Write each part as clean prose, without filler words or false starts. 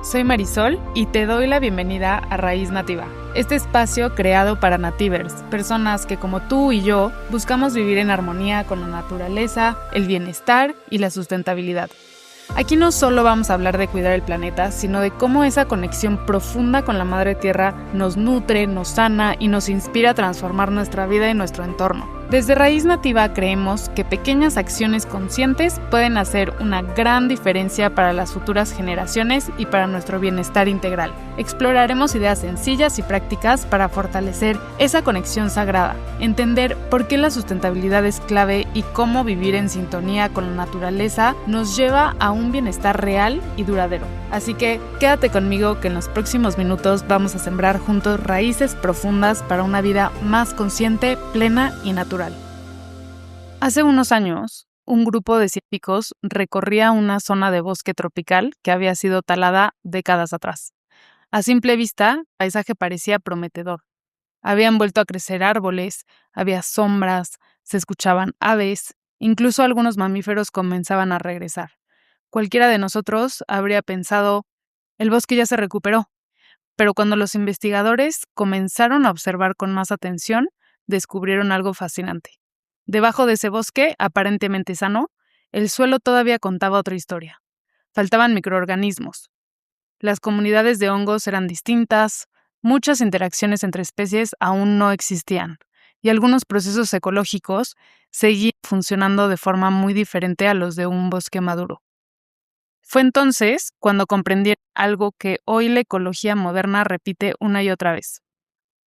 soy Marisol y te doy la bienvenida a Raíz Nativa, este espacio creado para nativers, personas que como tú y yo buscamos vivir en armonía con la naturaleza, el bienestar y la sustentabilidad. Aquí no solo vamos a hablar de cuidar el planeta, sino de cómo esa conexión profunda con la Madre Tierra nos nutre, nos sana y nos inspira a transformar nuestra vida y nuestro entorno. Desde Raíz Nativa creemos que pequeñas acciones conscientes pueden hacer una gran diferencia para las futuras generaciones y para nuestro bienestar integral. Exploraremos ideas sencillas y prácticas para fortalecer esa conexión sagrada, entender por qué la sustentabilidad es clave y cómo vivir en sintonía con la naturaleza nos lleva a un bienestar real y duradero. Así que quédate conmigo que en los próximos minutos vamos a sembrar juntos raíces profundas para una vida más consciente, plena y natural. Hace unos años, un grupo de científicos recorría una zona de bosque tropical que había sido talada décadas atrás. A simple vista, el paisaje parecía prometedor. Habían vuelto a crecer árboles, había sombras, se escuchaban aves, incluso algunos mamíferos comenzaban a regresar. Cualquiera de nosotros habría pensado, el bosque ya se recuperó, pero cuando los investigadores comenzaron a observar con más atención, descubrieron algo fascinante. Debajo de ese bosque, aparentemente sano, el suelo todavía contaba otra historia. Faltaban microorganismos. Las comunidades de hongos eran distintas, muchas interacciones entre especies aún no existían, y algunos procesos ecológicos seguían funcionando de forma muy diferente a los de un bosque maduro. Fue entonces cuando comprendieron algo que hoy la ecología moderna repite una y otra vez.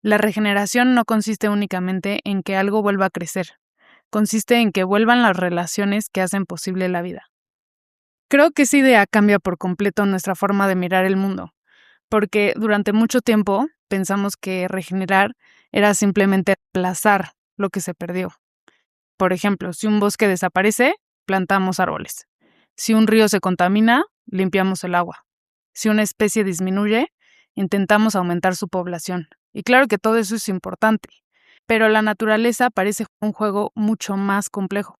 La regeneración no consiste únicamente en que algo vuelva a crecer, consiste en que vuelvan las relaciones que hacen posible la vida. Creo que esa idea cambia por completo nuestra forma de mirar el mundo, porque durante mucho tiempo pensamos que regenerar era simplemente reemplazar lo que se perdió. Por ejemplo, si un bosque desaparece, plantamos árboles. Si un río se contamina, limpiamos el agua. Si una especie disminuye, intentamos aumentar su población. Y claro que todo eso es importante, pero la naturaleza parece un juego mucho más complejo.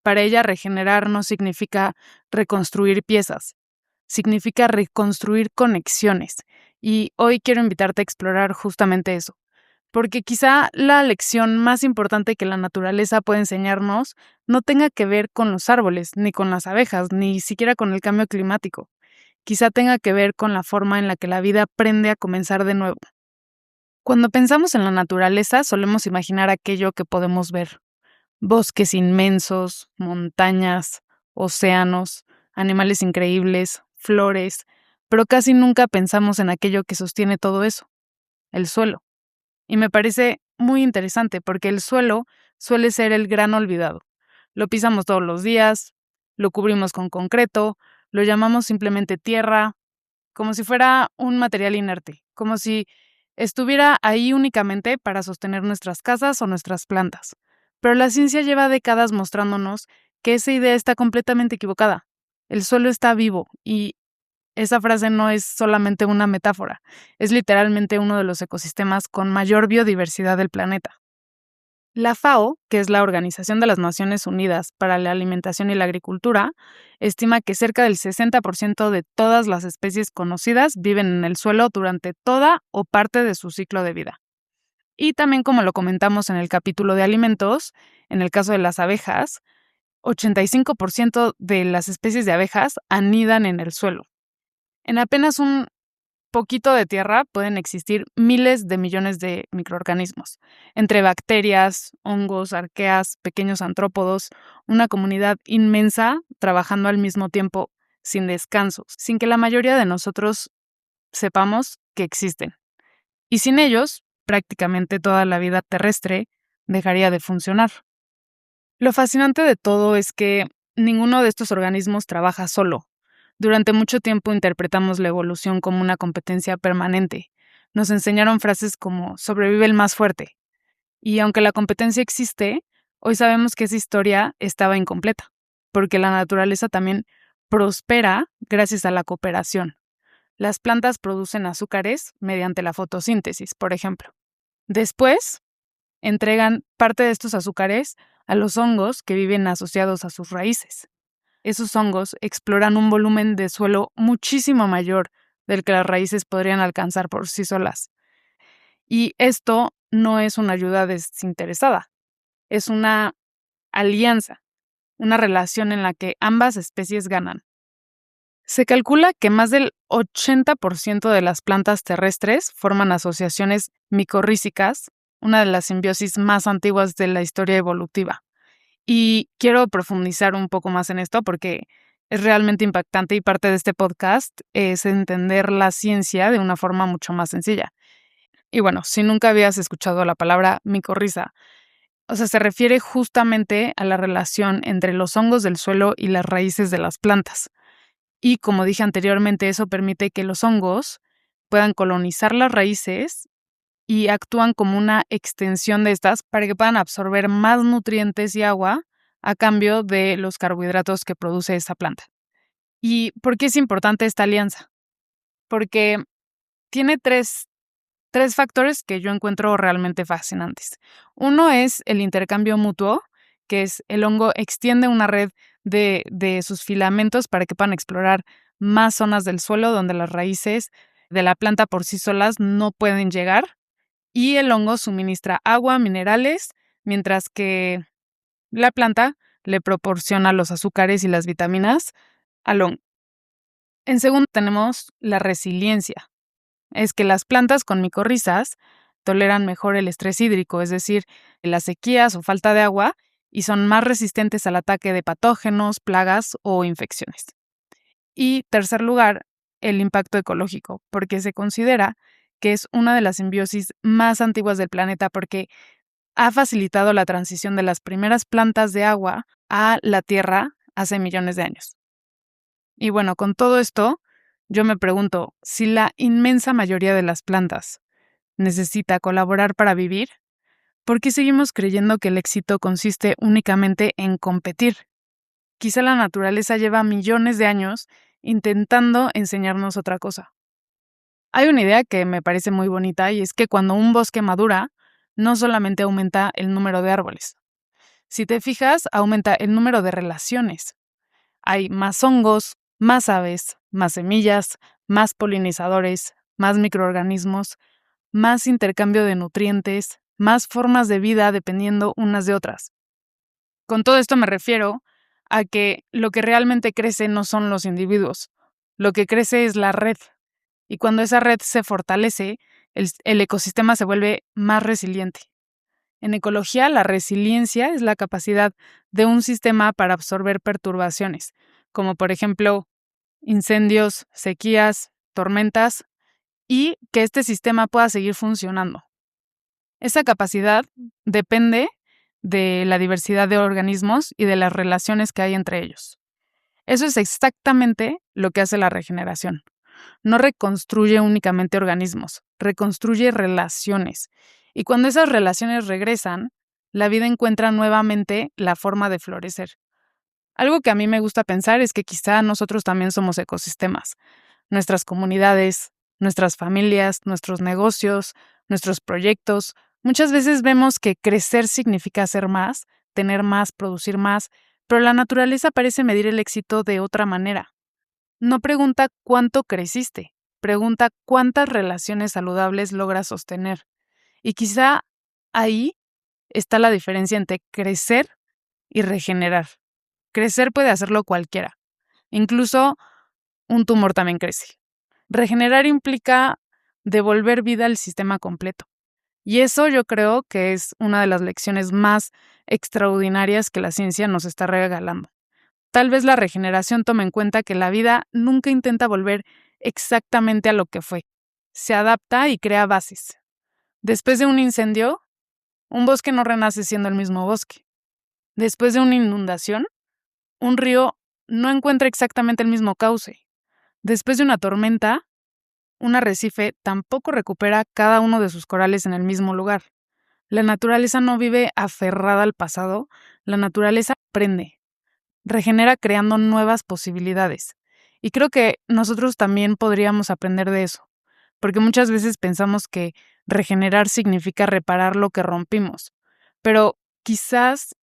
Para ella, regenerar no significa reconstruir piezas, significa reconstruir conexiones. Y hoy quiero invitarte a explorar justamente eso, porque quizá la lección más importante que la naturaleza puede enseñarnos no tenga que ver con los árboles, ni con las abejas, ni siquiera con el cambio climático. Quizá tenga que ver con la forma en la que la vida aprende a comenzar de nuevo. Cuando pensamos en la naturaleza, solemos imaginar aquello que podemos ver. Bosques inmensos, montañas, océanos, animales increíbles, flores, pero casi nunca pensamos en aquello que sostiene todo eso, el suelo. Y me parece muy interesante porque el suelo suele ser el gran olvidado. Lo pisamos todos los días, lo cubrimos con concreto, lo llamamos simplemente tierra, como si fuera un material inerte, como si estuviera ahí únicamente para sostener nuestras casas o nuestras plantas. Pero la ciencia lleva décadas mostrándonos que esa idea está completamente equivocada. El suelo está vivo y esa frase no es solamente una metáfora, es literalmente uno de los ecosistemas con mayor biodiversidad del planeta. La FAO, que es la Organización de las Naciones Unidas para la Alimentación y la Agricultura, estima que cerca del 60% de todas las especies conocidas viven en el suelo durante toda o parte de su ciclo de vida. Y también, como lo comentamos en el capítulo de alimentos, en el caso de las abejas, 85% de las especies de abejas anidan en el suelo. En apenas un poquito de tierra pueden existir miles de millones de microorganismos, entre bacterias, hongos, arqueas, pequeños antrópodos, una comunidad inmensa trabajando al mismo tiempo, sin descansos, sin que la mayoría de nosotros sepamos que existen. Y sin ellos, prácticamente toda la vida terrestre dejaría de funcionar. Lo fascinante de todo es que ninguno de estos organismos trabaja solo. Durante mucho tiempo interpretamos la evolución como una competencia permanente. Nos enseñaron frases como sobrevive el más fuerte. Y aunque la competencia existe, hoy sabemos que esa historia estaba incompleta, porque la naturaleza también prospera gracias a la cooperación. Las plantas producen azúcares mediante la fotosíntesis, por ejemplo. Después, entregan parte de estos azúcares a los hongos que viven asociados a sus raíces. Esos hongos exploran un volumen de suelo muchísimo mayor del que las raíces podrían alcanzar por sí solas. Y esto no es una ayuda desinteresada, es una alianza, una relación en la que ambas especies ganan. Se calcula que más del 80% de las plantas terrestres forman asociaciones micorrízicas, una de las simbiosis más antiguas de la historia evolutiva. Y quiero profundizar un poco más en esto porque es realmente impactante y parte de este podcast es entender la ciencia de una forma mucho más sencilla. Y bueno, si nunca habías escuchado la palabra micorriza, o sea, se refiere justamente a la relación entre los hongos del suelo y las raíces de las plantas. Y como dije anteriormente, eso permite que los hongos puedan colonizar las raíces y actúan como una extensión de estas para que puedan absorber más nutrientes y agua a cambio de los carbohidratos que produce esa planta. ¿Y por qué es importante esta alianza? Porque tiene tres factores que yo encuentro realmente fascinantes. Uno es el intercambio mutuo, que es el hongo extiende una red de sus filamentos para que puedan explorar más zonas del suelo donde las raíces de la planta por sí solas no pueden llegar. Y el hongo suministra agua, minerales, mientras que la planta le proporciona los azúcares y las vitaminas al hongo. En segundo tenemos la resiliencia. Es que las plantas con micorrizas toleran mejor el estrés hídrico, es decir, las sequías o falta de agua, y son más resistentes al ataque de patógenos, plagas o infecciones. Y tercer lugar, el impacto ecológico, porque se considera que es una de las simbiosis más antiguas del planeta porque ha facilitado la transición de las primeras plantas de agua a la tierra hace millones de años. Y bueno, con todo esto, yo me pregunto, si la inmensa mayoría de las plantas necesita colaborar para vivir, ¿por qué seguimos creyendo que el éxito consiste únicamente en competir? Quizá la naturaleza lleva millones de años intentando enseñarnos otra cosa. Hay una idea que me parece muy bonita y es que cuando un bosque madura, no solamente aumenta el número de árboles. Si te fijas, aumenta el número de relaciones. Hay más hongos, más aves, más semillas, más polinizadores, más microorganismos, más intercambio de nutrientes, más formas de vida dependiendo unas de otras. Con todo esto me refiero a que lo que realmente crece no son los individuos, lo que crece es la red. Y cuando esa red se fortalece, el ecosistema se vuelve más resiliente. En ecología, la resiliencia es la capacidad de un sistema para absorber perturbaciones, como por ejemplo incendios, sequías, tormentas, y que este sistema pueda seguir funcionando. Esa capacidad depende de la diversidad de organismos y de las relaciones que hay entre ellos. Eso es exactamente lo que hace la regeneración. No reconstruye únicamente organismos, reconstruye relaciones. Y cuando esas relaciones regresan, la vida encuentra nuevamente la forma de florecer. Algo que a mí me gusta pensar es que quizá nosotros también somos ecosistemas. Nuestras comunidades, nuestras familias, nuestros negocios, nuestros proyectos. Muchas veces vemos que crecer significa hacer más, tener más, producir más, pero la naturaleza parece medir el éxito de otra manera. No pregunta cuánto creciste, pregunta cuántas relaciones saludables logras sostener. Y quizá ahí está la diferencia entre crecer y regenerar. Crecer puede hacerlo cualquiera. Incluso un tumor también crece. Regenerar implica devolver vida al sistema completo. Y eso yo creo que es una de las lecciones más extraordinarias que la ciencia nos está regalando. Tal vez la regeneración tome en cuenta que la vida nunca intenta volver exactamente a lo que fue. Se adapta y crea bases. Después de un incendio, un bosque no renace siendo el mismo bosque. Después de una inundación, un río no encuentra exactamente el mismo cauce. Después de una tormenta, un arrecife tampoco recupera cada uno de sus corales en el mismo lugar. La naturaleza no vive aferrada al pasado, la naturaleza aprende, regenera creando nuevas posibilidades. Y creo que nosotros también podríamos aprender de eso, porque muchas veces pensamos que regenerar significa reparar lo que rompimos, pero quizás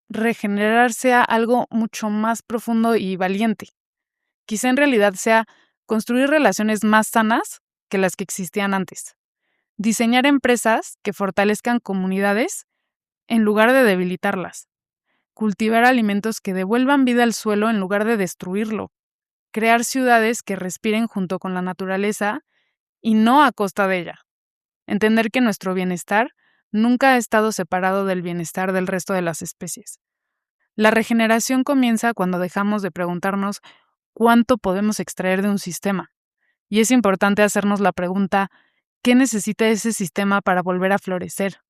regenerar sea algo mucho más profundo y valiente. Quizá en realidad sea construir relaciones más sanas que las que existían antes, diseñar empresas que fortalezcan comunidades en lugar de debilitarlas, cultivar alimentos que devuelvan vida al suelo en lugar de destruirlo, crear ciudades que respiren junto con la naturaleza y no a costa de ella. Entender que nuestro bienestar nunca ha estado separado del bienestar del resto de las especies. La regeneración comienza cuando dejamos de preguntarnos cuánto podemos extraer de un sistema. Y es importante hacernos la pregunta, ¿qué necesita ese sistema para volver a florecer?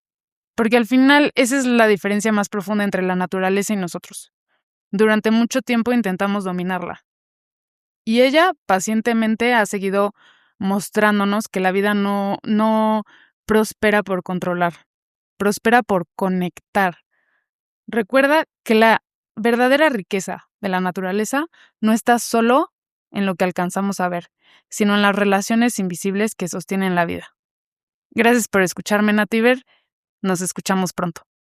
Porque al final esa es la diferencia más profunda entre la naturaleza y nosotros. Durante mucho tiempo intentamos dominarla. Y ella pacientemente ha seguido mostrándonos que la vida no prospera por controlar, prospera por conectar. Recuerda que la verdadera riqueza de la naturaleza no está solo en lo que alcanzamos a ver, sino en las relaciones invisibles que sostienen la vida. Gracias por escucharme, Nativer. Nos escuchamos pronto.